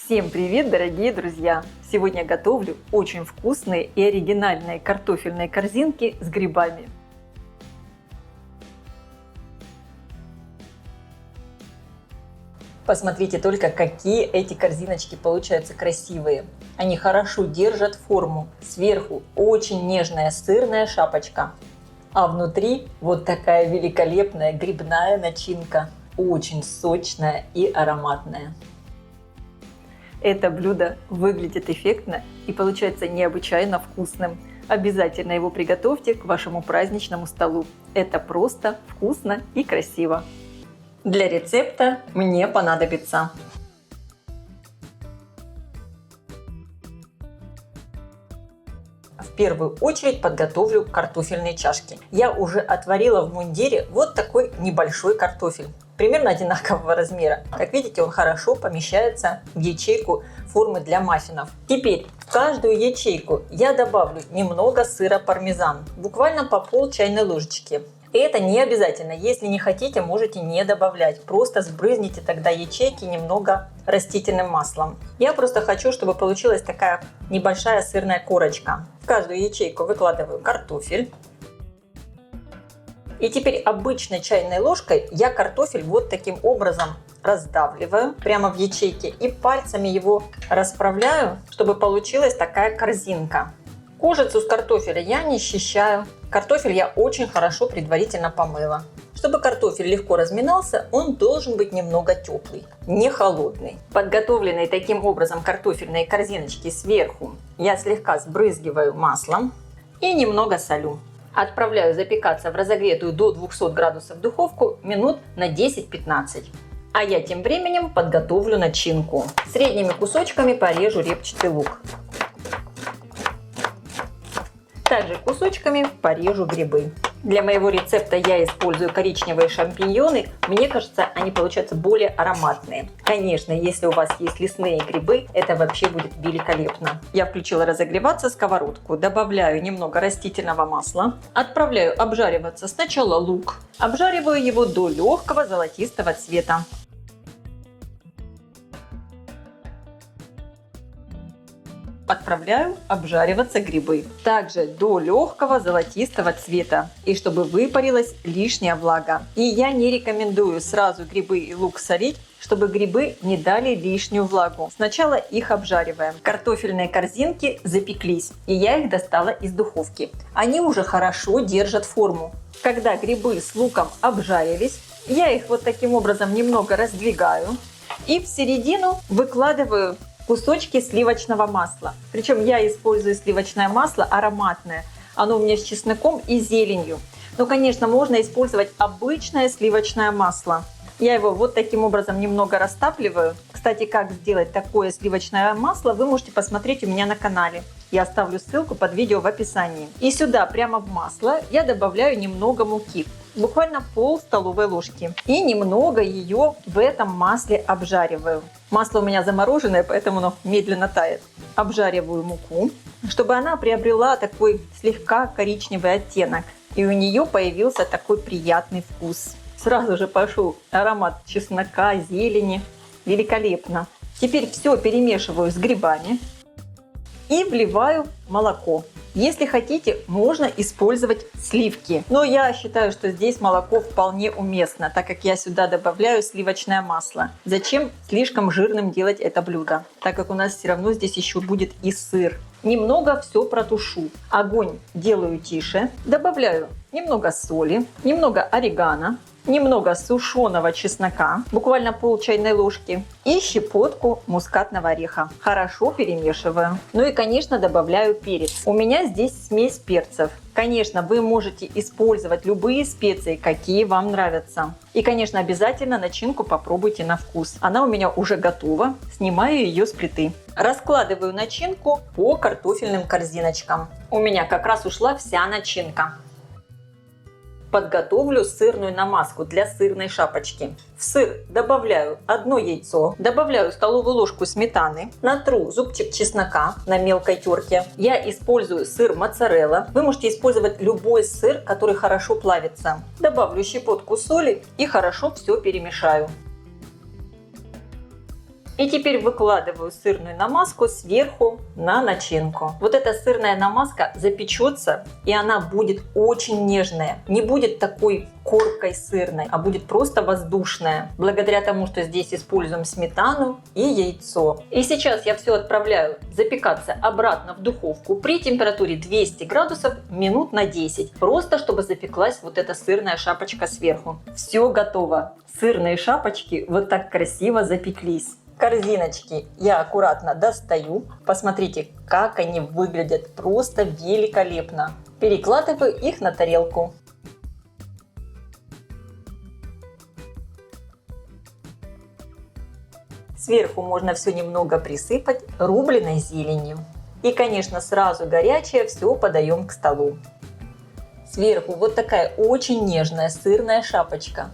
Всем привет, дорогие друзья! Сегодня готовлю очень вкусные и оригинальные картофельные корзинки с грибами. Посмотрите только, какие эти корзиночки получаются красивые. Они хорошо держат форму. Сверху очень нежная сырная шапочка. А внутри вот такая великолепная грибная начинка. Очень сочная и ароматная. Это блюдо выглядит эффектно и получается необычайно вкусным. Обязательно его приготовьте к вашему праздничному столу. Это просто вкусно и красиво. Для рецепта мне понадобится в первую очередь подготовлю картофельные чашки. Я уже отварила в мундире вот такой небольшой картофель. Примерно одинакового размера. Как видите, он хорошо помещается в ячейку формы для маффинов. Теперь в каждую ячейку я добавлю немного сыра пармезан. Буквально по пол чайной ложечки. И это не обязательно. Если не хотите, можете не добавлять. Просто сбрызните тогда ячейки немного растительным маслом. Я просто хочу, чтобы получилась такая небольшая сырная корочка. В каждую ячейку выкладываю картофель. И теперь обычной чайной ложкой я картофель вот таким образом раздавливаю прямо в ячейке и пальцами его расправляю, чтобы получилась такая корзинка. Кожицу с картофеля я не счищаю. Картофель я очень хорошо предварительно помыла. Чтобы картофель легко разминался, он должен быть немного теплый, не холодный. Подготовленные таким образом картофельные корзиночки сверху я слегка сбрызгиваю маслом и немного солю. Отправляю запекаться в разогретую до 200 градусов духовку минут на 10-15. А я тем временем подготовлю начинку. Средними кусочками порежу репчатый лук. Также кусочками порежу грибы. Для моего рецепта я использую коричневые шампиньоны. Мне кажется, они получаются более ароматные. Конечно, если у вас есть лесные грибы, это вообще будет великолепно. Я включила разогреваться сковородку, добавляю немного растительного масла, отправляю обжариваться сначала лук, обжариваю его до легкого золотистого цвета. Отправляю обжариваться грибы. Также до легкого золотистого цвета. И чтобы выпарилась лишняя влага. И я не рекомендую сразу грибы и лук солить, чтобы грибы не дали лишнюю влагу. Сначала их обжариваем. Картофельные корзинки запеклись. И я их достала из духовки. Они уже хорошо держат форму. Когда грибы с луком обжарились, я их вот таким образом немного раздвигаю. И в середину выкладываю кусочки сливочного масла. Причем я использую сливочное масло ароматное. Оно у меня с чесноком и зеленью. Но, конечно, можно использовать обычное сливочное масло. Я его вот таким образом немного растапливаю. Кстати, как сделать такое сливочное масло, вы можете посмотреть у меня на канале. Я оставлю ссылку под видео в описании. И сюда прямо в масло я добавляю немного муки. Буквально пол столовой ложки. И немного ее в этом масле обжариваю. Масло у меня замороженное, поэтому оно медленно тает. Обжариваю муку, чтобы она приобрела такой слегка коричневый оттенок. И у нее появился такой приятный вкус. Сразу же пошел аромат чеснока, зелени. Великолепно. Теперь все перемешиваю с грибами и вливаю молоко. Если хотите, можно использовать сливки. Но я считаю, что здесь молоко вполне уместно, так как я сюда добавляю сливочное масло. Зачем слишком жирным делать это блюдо? Так как у нас все равно здесь еще будет и сыр. Немного все протушу. Огонь делаю тише. Добавляю немного соли, немного орегано, немного сушеного чеснока, буквально пол чайной ложки, и щепотку мускатного ореха. Хорошо перемешиваю. Ну и, конечно, добавляю перец. У меня здесь смесь перцев. Конечно, вы можете использовать любые специи, какие вам нравятся. И, конечно, обязательно начинку попробуйте на вкус. Она у меня уже готова. Снимаю ее с плиты. Раскладываю начинку по картофельным корзиночкам. У меня как раз ушла вся начинка. Подготовлю сырную намазку для сырной шапочки. В сыр добавляю одно яйцо, добавляю столовую ложку сметаны, натру зубчик чеснока на мелкой терке. Я использую сыр моцарелла. Вы можете использовать любой сыр, который хорошо плавится. Добавлю щепотку соли и хорошо все перемешаю. И теперь выкладываю сырную намазку сверху на начинку. Вот эта сырная намазка запечется, и она будет очень нежная. Не будет такой коркой сырной, а будет просто воздушная. Благодаря тому, что здесь используем сметану и яйцо. И сейчас я все отправляю запекаться обратно в духовку при температуре 200 градусов минут на 10. Просто чтобы запеклась вот эта сырная шапочка сверху. Все готово. Сырные шапочки вот так красиво запеклись. Корзиночки я аккуратно достаю. Посмотрите, как они выглядят. Просто великолепно. Перекладываю их на тарелку. Сверху можно все немного присыпать рубленой зеленью. И, конечно, сразу горячее все подаем к столу. Сверху вот такая очень нежная сырная шапочка.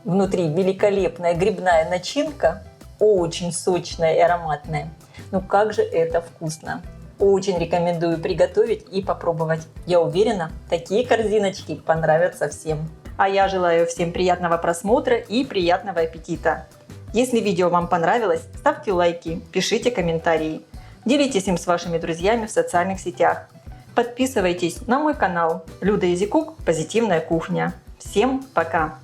Внутри великолепная грибная начинка. Очень сочная и ароматная. Ну как же это вкусно! Очень рекомендую приготовить и попробовать. Я уверена, такие корзиночки понравятся всем. А я желаю всем приятного просмотра и приятного аппетита. Если видео вам понравилось, ставьте лайки, пишите комментарии. Делитесь им с вашими друзьями в социальных сетях. Подписывайтесь на мой канал Люда Изи Кук Позитивная кухня. Всем пока!